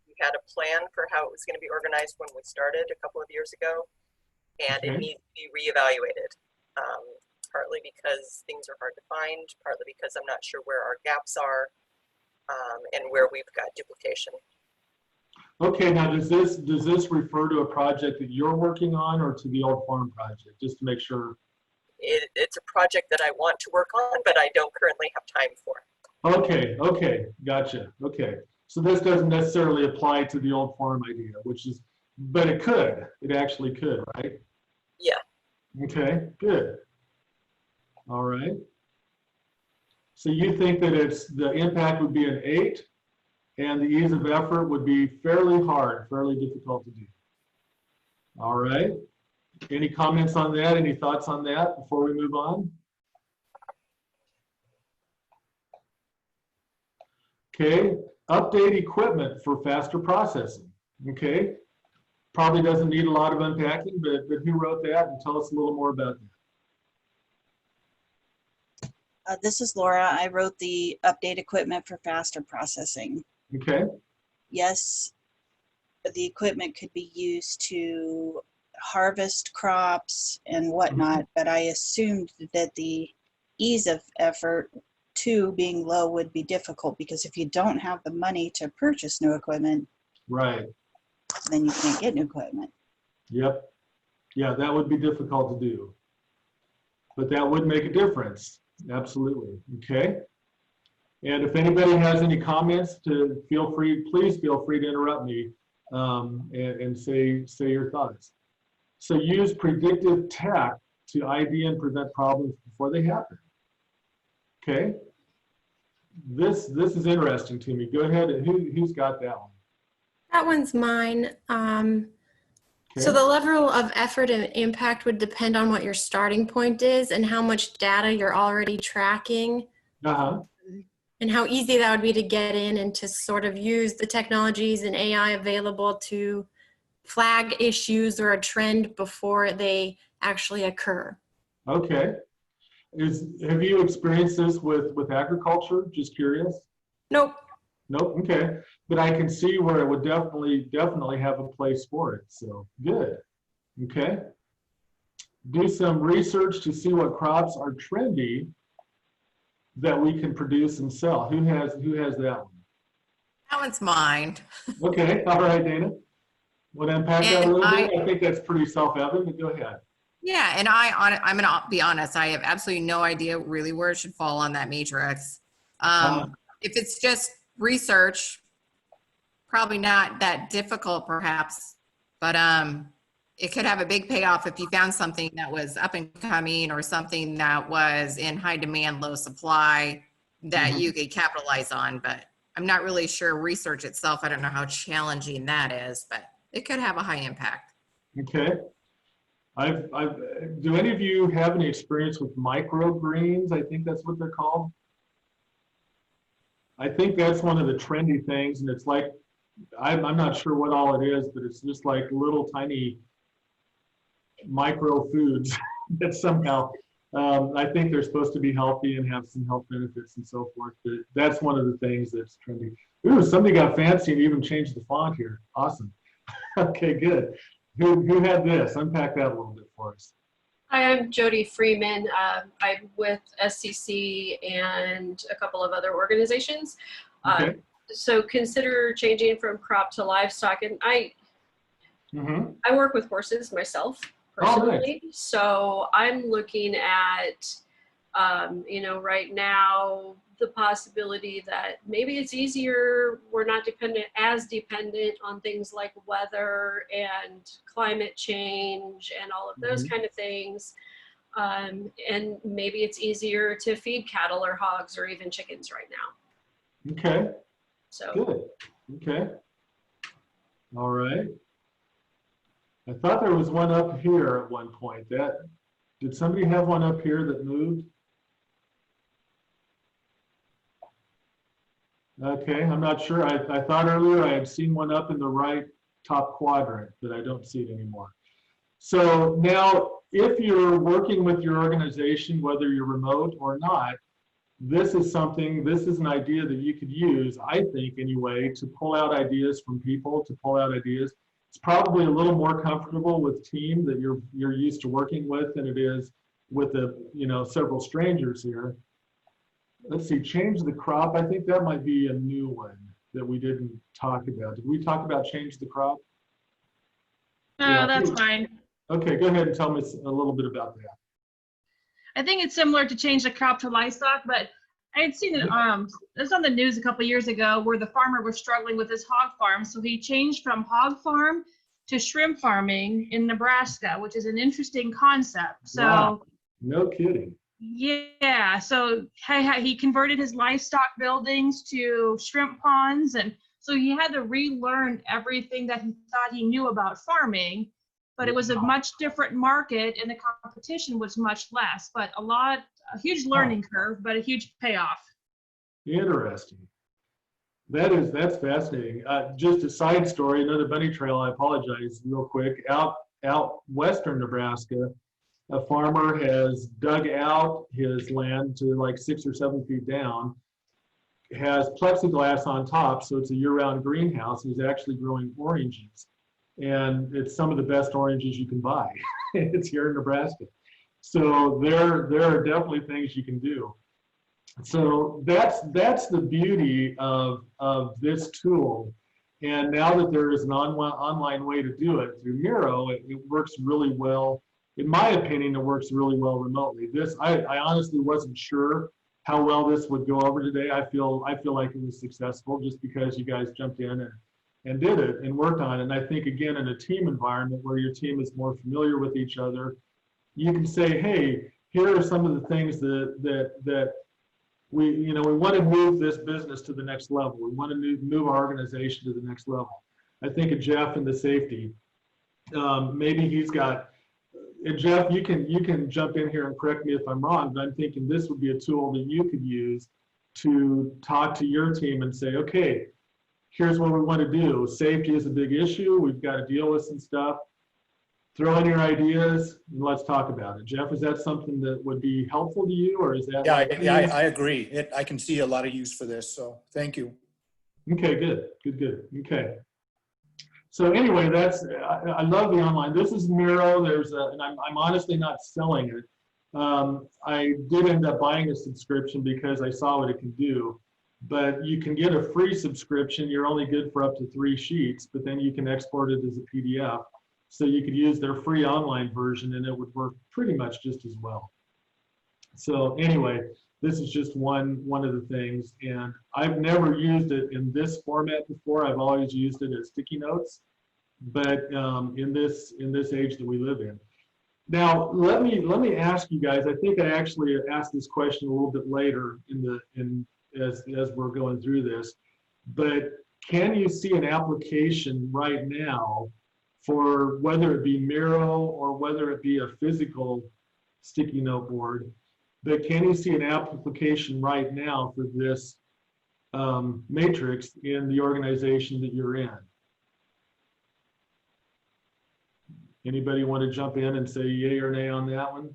S7: we had a plan for how it was going to be organized when we started a couple of years ago, and it needs to be reevaluated. Partly because things are hard to find, partly because I'm not sure where our gaps are, and where we've got duplication.
S1: Okay, now does this refer to a project that you're working on or to the old farm project, just to make sure?
S7: It's a project that I want to work on, but I don't currently have time for.
S1: Okay, gotcha. Okay, so this doesn't necessarily apply to the old farm idea, but it could. It actually could, right?
S7: Yeah.
S1: Okay, good. All right. So you think that the impact would be an 8, and the ease of effort would be fairly hard, fairly difficult to do. All right. Any comments on that? Any thoughts on that before we move on? Okay, update equipment for faster processing. Okay, probably doesn't need a lot of unpacking, but who wrote that? And tell us a little more about that.
S8: This is Laura. I wrote the update equipment for faster processing.
S1: Okay.
S8: Yes, the equipment could be used to harvest crops and whatnot, but I assumed that the ease of effort too being low would be difficult, because if you don't have the money to purchase new equipment,
S1: Right.
S8: then you can't get new equipment.
S1: Yep. Yeah, that would be difficult to do, but that would make a difference. Absolutely. Okay. And if anybody has any comments, please feel free to interrupt me and say your thoughts. So use predictive tech to ID and prevent problems before they happen. Okay. This is interesting to me. Go ahead. Who's got that one?
S10: That one's mine.
S1: Okay.
S10: So the level of effort and impact would depend on what your starting point is and how much data you're already tracking.
S1: Uh-huh.
S10: And how easy that would be to get in and to sort of use the technologies and AI available to flag issues or a trend before they actually occur.
S1: Okay. Have you experienced this with agriculture? Just curious.
S10: Nope.
S1: Nope. Okay. But I can see where it would definitely have a place for it. So good. Okay. Do some research to see what crops are trendy that we can produce and sell. Who has that one?
S4: That one's mine.
S1: Okay. All right, Dana. Want to unpack that a little bit? I think that's pretty self-evident, but go ahead.
S4: Yeah, and I'm going to be honest. I have absolutely no idea really where it should fall on that matrix. If it's just research, probably not that difficult, perhaps, but it could have a big payoff if you found something that was up and coming or something that was in high demand, low supply that you could capitalize on. But I'm not really sure research itself. I don't know how challenging that is, but it could have a high impact.
S1: Okay. Do any of you have any experience with microgreens? I think that's what they're called. I think that's one of the trendy things, and it's like, I'm not sure what all it is, but it's just like little tiny micro foods that somehow, I think they're supposed to be healthy and have some health benefits and so forth. But that's one of the things that's trendy. Ooh, somebody got fancy and even changed the font here. Awesome. Okay, good. Who had this? Unpack that a little bit for us.
S11: Hi, I'm Jody Freeman. I'm with SCC and a couple of other organizations.
S1: Okay.
S11: So consider changing from crop to livestock. And I work with horses myself personally.
S1: Oh, nice.
S11: So I'm looking at, right now, the possibility that maybe it's easier, we're not as dependent on things like weather and climate change and all of those kind of things. And maybe it's easier to feed cattle or hogs or even chickens right now.
S1: Okay.
S11: So
S1: good. Okay. All right. I thought there was one up here at one point. Did somebody have one up here that moved? Okay, I'm not sure. I thought earlier I had seen one up in the right top quadrant, but I don't see it anymore. So now, if you're working with your organization, whether you're remote or not, this is an idea that you could use, I think anyway, to pull out ideas from people, to pull out ideas. It's probably a little more comfortable with team that you're used to working with than it is with several strangers here. Let's see, change the crop. I think that might be a new one. that we didn't talk about? Did we talk about change the crop?
S6: No,
S1: Yeah.
S6: that's fine.
S1: Okay, go ahead and tell me a little bit about that.
S6: I think it's similar to change the crop to livestock, but I had seen it, it was on the news a couple years ago where the farmer was struggling with his hog farm. So he changed from hog farm to shrimp farming in Nebraska, which is an interesting concept. So
S1: Wow. No kidding.
S6: yeah, so he converted his livestock buildings to shrimp ponds. And so he had to relearn everything that he thought he knew about farming, but it was a much different market and the competition was much less, but a huge learning curve, but a huge payoff.
S1: Interesting. That's fascinating. Just a side story, another bunny trail, I apologize real quick. Out western Nebraska, a farmer has dug out his land to like 6 or 7 feet down, has plexiglass on top, so it's a year-round greenhouse. He's actually growing oranges. And it's some of the best oranges you can buy. It's here in Nebraska. So there are definitely things you can do. So that's the beauty of this tool. And now that there is an online way to do it through Miro, it works really well. In my opinion, it works really well remotely. I honestly wasn't sure how well this would go over today. I feel like it was successful just because you guys jumped in and did it and worked on it. And I think, again, in a team environment where your team is more familiar with each other, you can say, hey, here are some of the things that we want to move this business to the next level. We want to move our organization to the next level. I think of Jeff and the safety. Maybe he's got, and Jeff, you can jump in here and correct me if I'm wrong, but I'm thinking this would be a tool that you could use to talk to your team and say, okay, here's what we want to do. Safety is a big issue. We've got to deal with some stuff. Throw in your ideas and let's talk about it. Jeff, is that something that would be helpful to you, or is that?
S2: Yeah, I agree. I can see a lot of use for this, so thank you.
S1: Okay, good. Okay. So anyway, I love the online. This is Miro. And I'm honestly not selling it. I did end up buying a subscription because I saw what it can do. But you can get a free subscription. You're only good for up to 3 sheets, but then you can export it as a PDF. So you could use their free online version and it would work pretty much just as well. So anyway, this is just one of the things. And I've never used it in this format before. I've always used it as sticky notes, but in this age that we live in. Now, let me ask you guys, I think I actually asked this question a little bit later as we're going through this, but can you see an application right now for whether it be Miro or whether it be a physical sticky note board, but can you see an application right now for this matrix in the organization that you're in? Anybody want to jump in and say yay or nay on that one?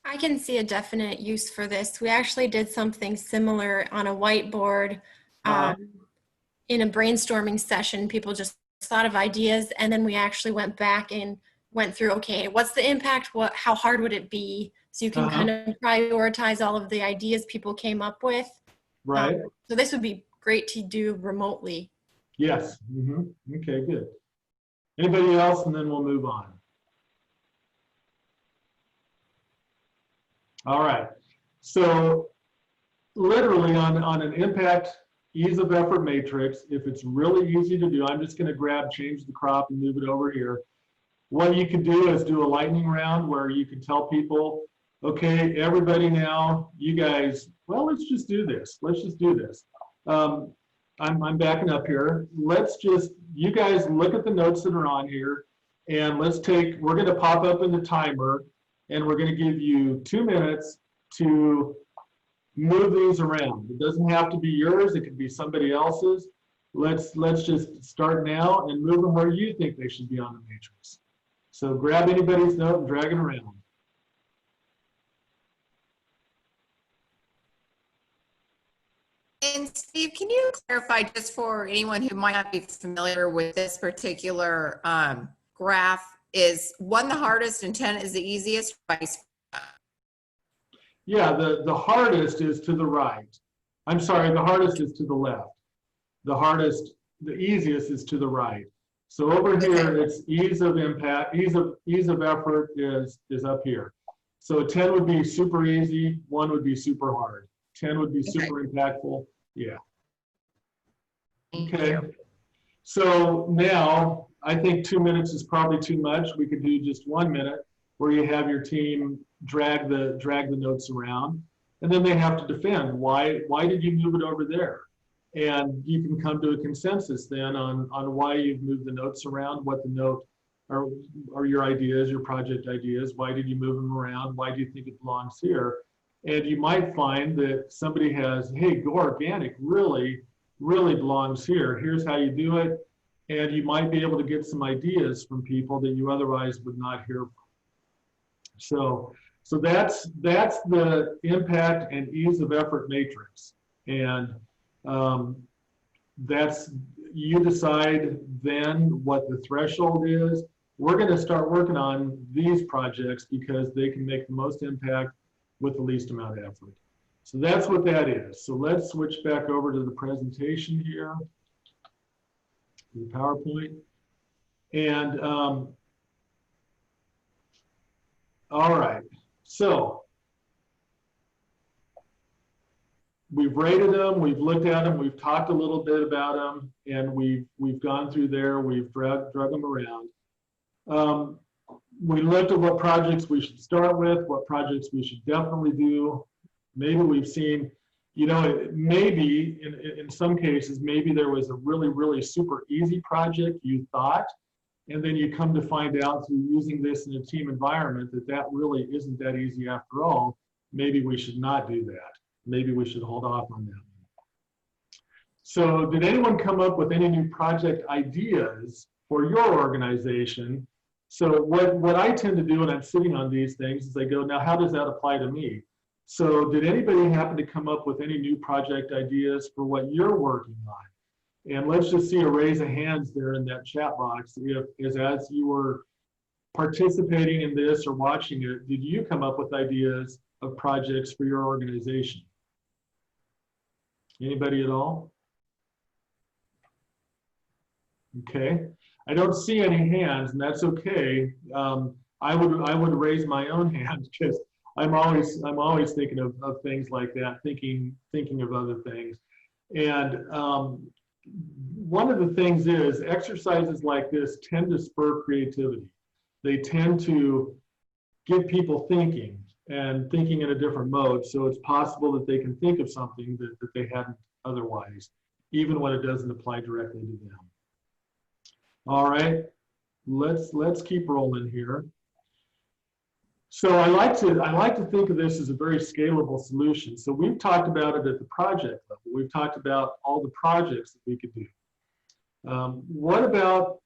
S10: I can see a definite use for this. We actually did something similar on a whiteboard in a brainstorming session. People just thought of ideas, and then we actually went back and went through, okay, what's the impact? How hard would it be? So you can kind of prioritize all of the ideas people came up with.
S1: Right.
S10: So this would be great to do remotely.
S1: Yes. Okay, good. Anybody else? And then we'll move on. All right. So literally on an impact ease of effort matrix, if it's really easy to do, I'm just going to change the crop and move it over here. What you could do is do a lightning round where you can tell people, okay, everybody now, you guys, well, let's just do this. Let's just do this. I'm backing up here. You guys look at the notes that are on here, and we're going to pop up in the timer, and we're going to give you 2 minutes to move these around. It doesn't have to be yours. It could be somebody else's. Let's just start now and move them where you think they should be on the matrix. So grab anybody's note and drag it around.
S4: And Steve, can you clarify, just for anyone who might not be familiar with this particular graph, is 1 the hardest and 10 is the easiest?
S1: Yeah, the hardest is to the right. I'm sorry, the hardest is to the left. The easiest is to the right. So over here, it's ease of impact, ease of effort is up here. So 10 would be super easy, 1 would be super hard. 10 would be super impactful. Yeah. Okay. So now I think 2 minutes is probably too much. We could do just 1 minute where you have your team drag the notes around, and then they have to defend why did you move it over there? And you can come to a consensus then on why you've moved the notes around, what the note are your ideas, your project ideas, why did you move them around, why do you think it belongs here? And you might find that somebody has, hey, go organic really belongs here. Here's how you do it. And you might be able to get some ideas from people that you otherwise would not hear from. So that's the impact and ease of effort matrix. And you decide then what the threshold is. We're going to start working on these projects because they can make the most impact with the least amount of effort. So that's what that is. So let's switch back over to the presentation here, the PowerPoint. And all right, so we've rated them, we've looked at them, we've talked a little bit about them, and we've gone through there, we've drug them around. We looked at what projects we should start with, what projects we should definitely do. Maybe we've seen, you know, maybe in some cases, maybe there was a really super easy project you thought, and then you come to find out through using this in a team environment that really isn't that easy after all. Maybe we should not do that. Maybe we should hold off on that. So did anyone come up with any new project ideas for your organization? So what I tend to do when I'm sitting on these things is I go, now how does that apply to me? So did anybody happen to come up with any new project ideas for what you're working on? And let's just see a raise of hands there in that chat box. As you were participating in this or watching it, did you come up with ideas of projects for your organization? Anybody at all? Okay. I don't see any hands, and that's okay. I would raise my own hand because I'm always thinking of things like that, thinking of other things. And one of the things is exercises like this tend to spur creativity. They tend to get people thinking and thinking in a different mode. So it's possible that they can think of something that they hadn't otherwise, even when it doesn't apply directly to them. All right, let's keep rolling here. So I like to think of this as a very scalable solution. So we've talked about it at the project level. We've talked about all the projects that we could do. What about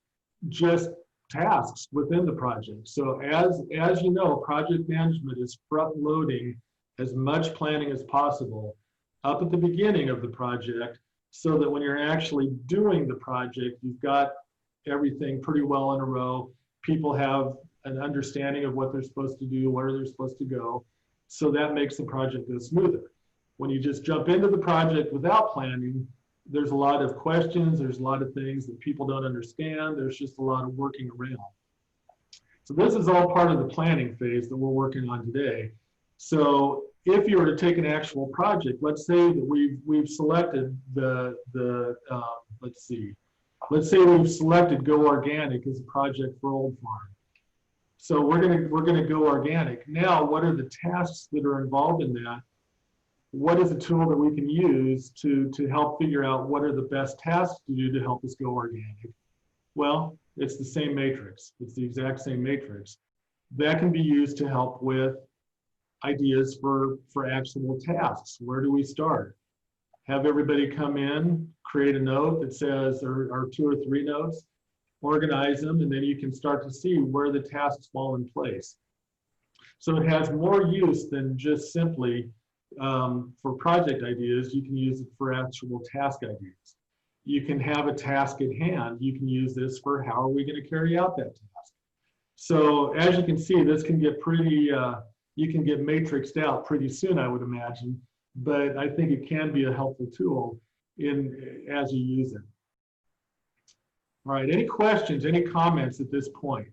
S1: just tasks within the project? So as you know, project management is front loading as much planning as possible up at the beginning of the project, so that when you're actually doing the project, you've got everything pretty well in a row. People have an understanding of what they're supposed to do, where they're supposed to go. So that makes the project go smoother. When you just jump into the project without planning, there's a lot of questions, there's a lot of things that people don't understand, there's just a lot of working around. So this is all part of the planning phase that we're working on today. So if you were to take an actual project, let's say that we've selected let's say we've selected Go Organic as a project for Old Farm. So we're gonna go organic. Now, what are the tasks that are involved in that? What is a tool that we can use to help figure out what are the best tasks to do to help us go organic? Well, it's the same matrix. It's the exact same matrix. That can be used to help with ideas for actionable tasks. Where do we start? Have everybody come in, create a note that says, or 2 or 3 notes, organize them, and then you can start to see where the tasks fall in place. So it has more use than just simply for project ideas. You can use it for actual task ideas. You can have a task at hand. You can use this for how are we going to carry out that task. So as you can see, this can get pretty you can get matrixed out pretty soon, I would imagine. But I think it can be a helpful tool as you use it. All right, any questions, any comments at this point?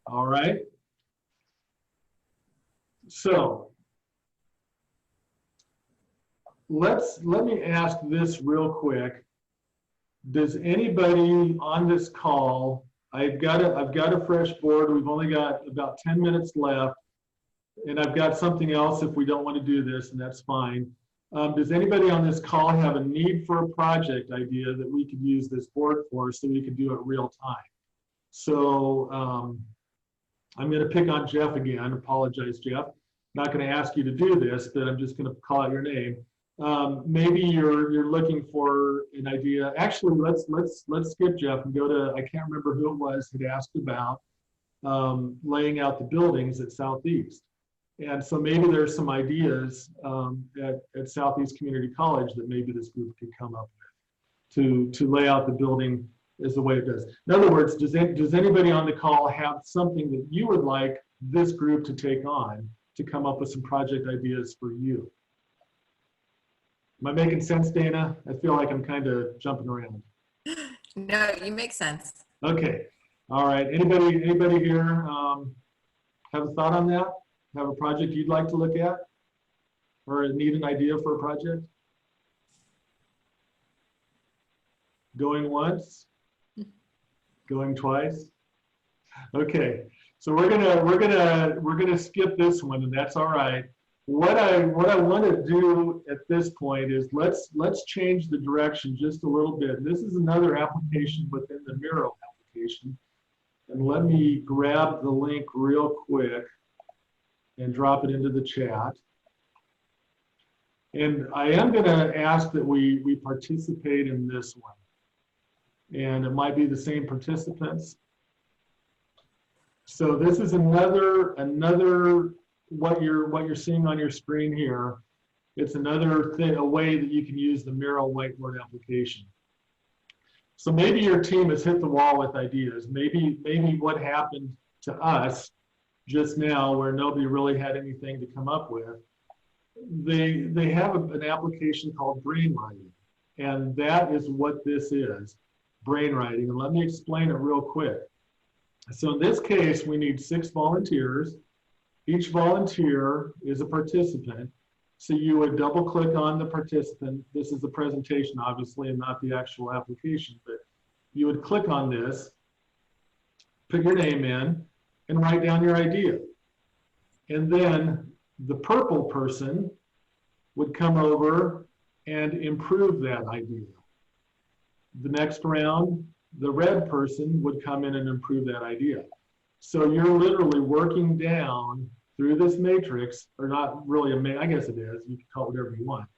S1: All right. So let me ask this real quick. Does anybody on this call, I've got a fresh board. We've only got about 10 minutes left, and I've got something else if we don't want to do this, and that's fine. Does anybody on this call have a need for a project idea that we could use this board for so we could do it real time? So I'm going to pick on Jeff again. Apologize, Jeff. Not going to ask you to do this, but I'm just going to call out your name. Maybe you're looking for an idea. Actually, let's skip Jeff and go to, I can't remember who it was had asked about laying out the buildings at Southeast. And so maybe there's some ideas at Southeast Community College that maybe this group could come up with to lay out the building is the way it does. In other words, does anybody on the call have something that you would like this group to take on to come up with some project ideas for you? Am I making sense, Dana? I feel like I'm kind of jumping around.
S4: No, you make sense.
S1: Okay. All right. Anybody here have a thought on that? Have a project you'd like to look at? Or need an idea for a project? Going once? Going twice? Okay. So we're gonna skip this one, and that's all right. What I want to do at this point is let's change the direction just a little bit. This is another application within the Miro application, and let me grab the link real quick and drop it into the chat. And I am going to ask that we participate in this one, and it might be the same participants. So this is another what you're seeing on your screen here. It's another thing, a way that you can use the Miro whiteboard application. So maybe your team has hit the wall with ideas. Maybe what happened to us just now, where nobody really had anything to come up with. They have an application called Brainwriting, and that is what this is, Brainwriting. And let me explain it real quick. So in this case, we need 6 volunteers. Each volunteer is a participant. So you would double click on the participant. This is the presentation, obviously, and not the actual application, but you would click on this, put your name in, and write down your idea. And then the purple person would come over and improve that idea. The next round, the red person would come in and improve that idea. So you're literally working down through this matrix, or not really I guess it is, you can call it whatever you want.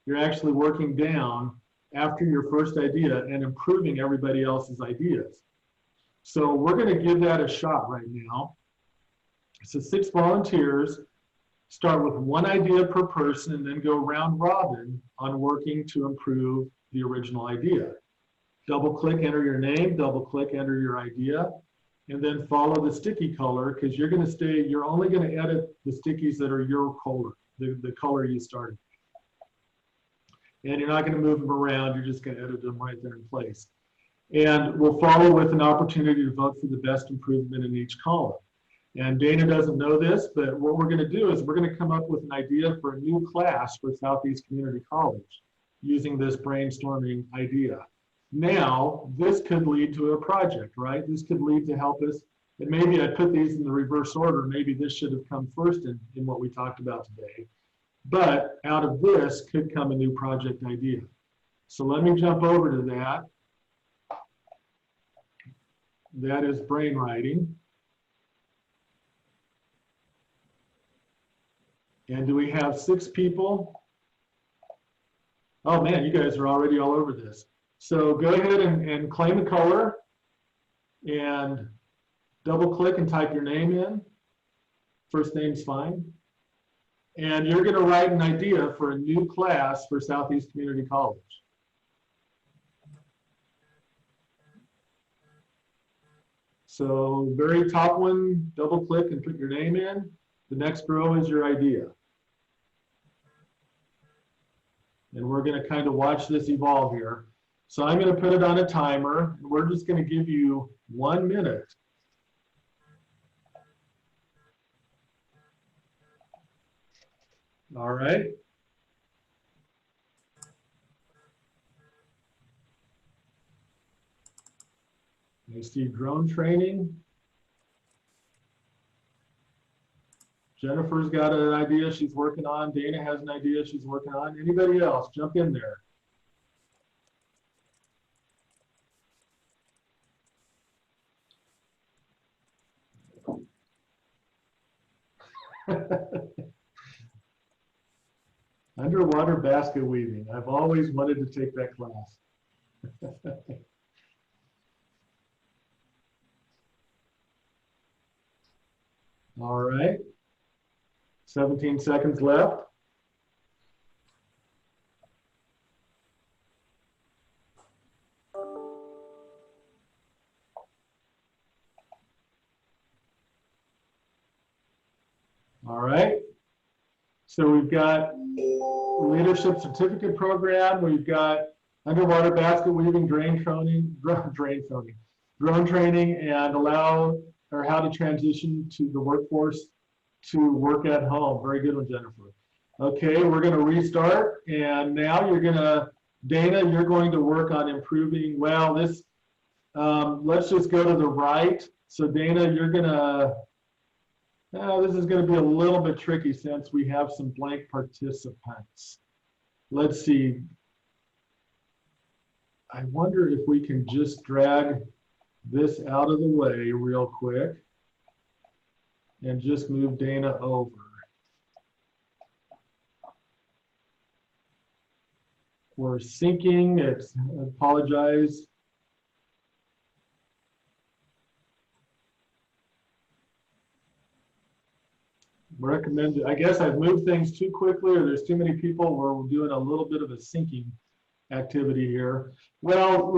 S1: You're actually working down after your first idea and improving everybody else's ideas. So we're going to give that a shot right now. So 6 volunteers, start with 1 idea per person, and then go round robin on working to improve the original idea. Double click, enter your name, double click, enter your idea, and then follow the sticky color, because you're only going to edit the stickies that are your color, the color you started. And you're not going to move them around, you're just going to edit them right there in place. And we'll follow with an opportunity to vote for the best improvement in each column. And Dana doesn't know this, but what we're going to do is we're going to come up with an idea for a new class for Southeast Community College using this brainstorming idea. Now, this could lead to a project, right? This could lead to help us, and maybe I put these in the reverse order. Maybe this should have come first in what we talked about today. But out of this could come a new project idea. So let me jump over to that. That is Brainwriting. And do we have 6 people? Oh man, you guys are already all over this. So go ahead and claim a color and double click and type your name in. First name's fine. And you're going to write an idea for a new class for Southeast Community College. So very top one, double click and put your name in. The next row is your idea. And we're going to kind of watch this evolve here. So I'm going to put it on a timer. And we're just going to give you 1 minute. All right. You see drone training. Jennifer's got an idea she's working on. Dana has an idea she's working on. Anybody else? Jump in there. Underwater basket weaving. I've always wanted to take that class. All right. 17 seconds left. All right. So we've got leadership certificate program. We've got underwater basket weaving, drone training, and allow or how to transition to the workforce to work at home. Very good one, Jennifer. Okay, we're going to restart, and now you're going to, Dana, you're going to work on improving. Well, this, let's just go to the right. So Dana, you're going to. This is going to be a little bit tricky since we have some blank participants. Let's see. I wonder if we can just drag this out of the way real quick and just move Dana over. We're syncing. I apologize. Recommend, I guess I've moved things too quickly, or there's too many people where we're doing a little bit of a syncing activity here. Well,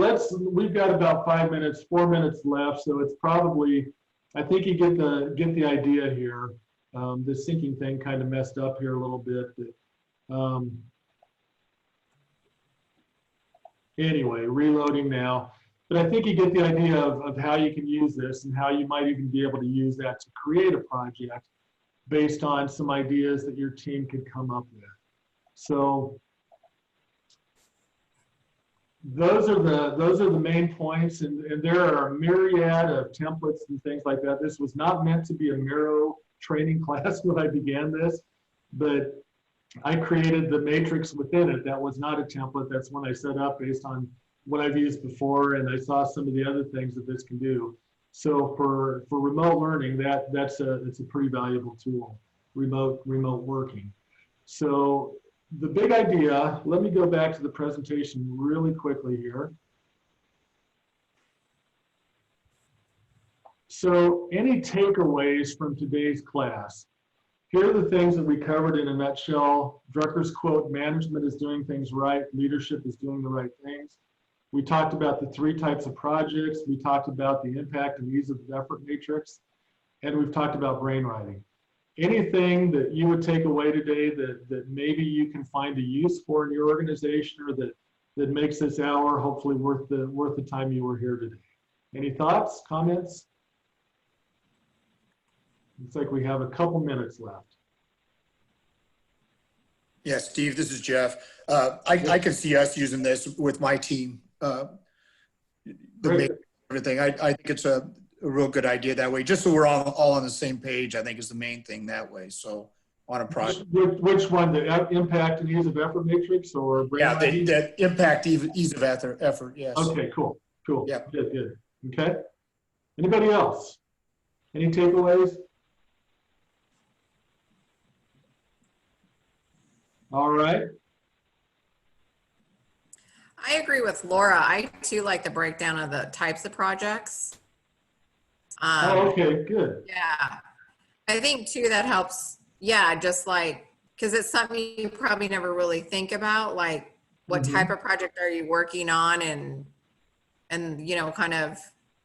S1: we've got about 5 minutes, 4 minutes left, so it's probably, I think you get the idea here. The syncing thing kind of messed up here a little bit, but anyway, reloading now. But I think you get the idea of how you can use this and how you might even be able to use that to create a project based on some ideas that your team could come up with. So those are the main points, and there are a myriad of templates and things like that. This was not meant to be a Miro training class when I began this, but I created the matrix within it. That was not a template. That's one I set up based on what I've used before, and I saw some of the other things that this can do. So for remote learning, it's a pretty valuable tool, remote working. So the big idea, let me go back to the presentation really quickly here. So any takeaways from today's class? Here are the things that we covered in a nutshell. Drucker's quote, management is doing things right, leadership is doing the right things. We talked about the 3 types of projects. We talked about the impact and ease of effort matrix, and we've talked about brainwriting. Anything that you would take away today that maybe you can find a use for in your organization, or that makes this hour hopefully worth the time you were here today? Any thoughts, comments? Looks like we have a couple minutes left.
S2: Yeah, Steve, this is Jeff. I can see us using this with my team. Everything. I think it's a real good idea that way, just so we're all on the same page. I think is the main thing that way. So on a project.
S1: Which one, the impact and ease of effort matrix, or
S2: yeah, the impact, ease of effort. Yes.
S1: Okay, cool.
S2: Yeah,
S1: good. Okay. Anybody else? Any takeaways? All right.
S4: I agree with Laura. I too like the breakdown of the types of projects.
S1: Okay, good.
S4: Yeah. I think too that helps. Yeah, just like, because it's something you probably never really think about, like what type of project are you working on, and you know, kind of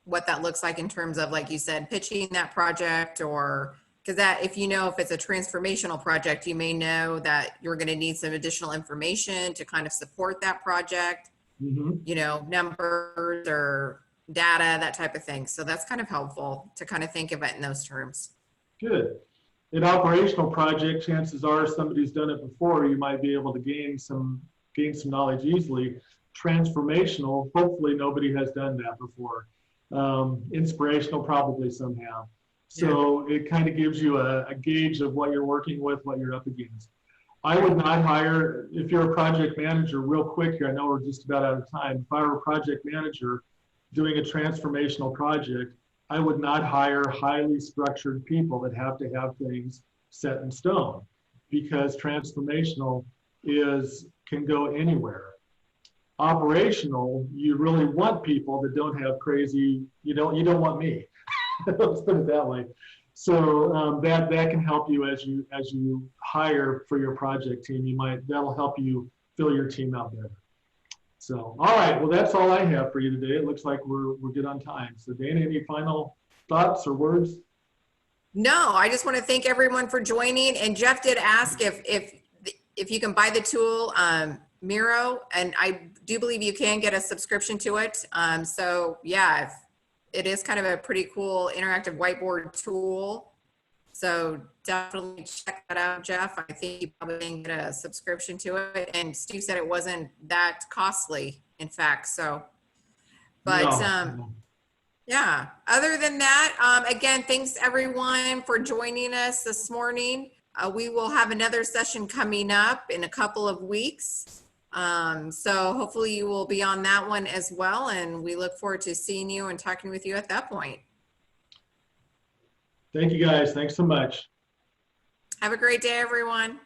S4: what that looks like in terms of, like you said, pitching that project, or because that, if you know, if it's a transformational project, you may know that you're going to need some additional information to kind of support that project, you know, numbers or data, that type of thing. So that's kind of helpful to kind of think of it in those terms.
S1: Good. An operational project, chances are somebody's done it before, you might be able to gain some knowledge easily. Transformational, hopefully nobody has done that before. Inspirational, probably some have. So it kind of gives you a gauge of what you're working with, what you're up against. I would not hire, if you're a project manager, real quick here, I know we're just about out of time. If I were a project manager doing a transformational project, I would not hire highly structured people that have to have things set in stone, because transformational can go anywhere. Operational, you really want people that don't have crazy, you don't want me. Let's put it that way. So that can help you as you hire for your project team. That'll help you fill your team out better. So, all right, well, that's all I have for you today. It looks like we're good on time. So Dana, any final thoughts or words?
S4: No, I just want to thank everyone for joining. And Jeff did ask if you can buy the tool, Miro, and I do believe you can get a subscription to it. So yeah, it is kind of a pretty cool interactive whiteboard tool. So definitely check that out, Jeff. I think you probably can get a subscription to it. And Stu said it wasn't that costly, in fact. So, but
S1: No.
S4: yeah, other than that, again, thanks everyone for joining us this morning. We will have another session coming up in a couple of weeks. So hopefully you will be on that one as well. And we look forward to seeing you and talking with you at that point.
S1: Thank you guys. Thanks so much.
S4: Have a great day, everyone.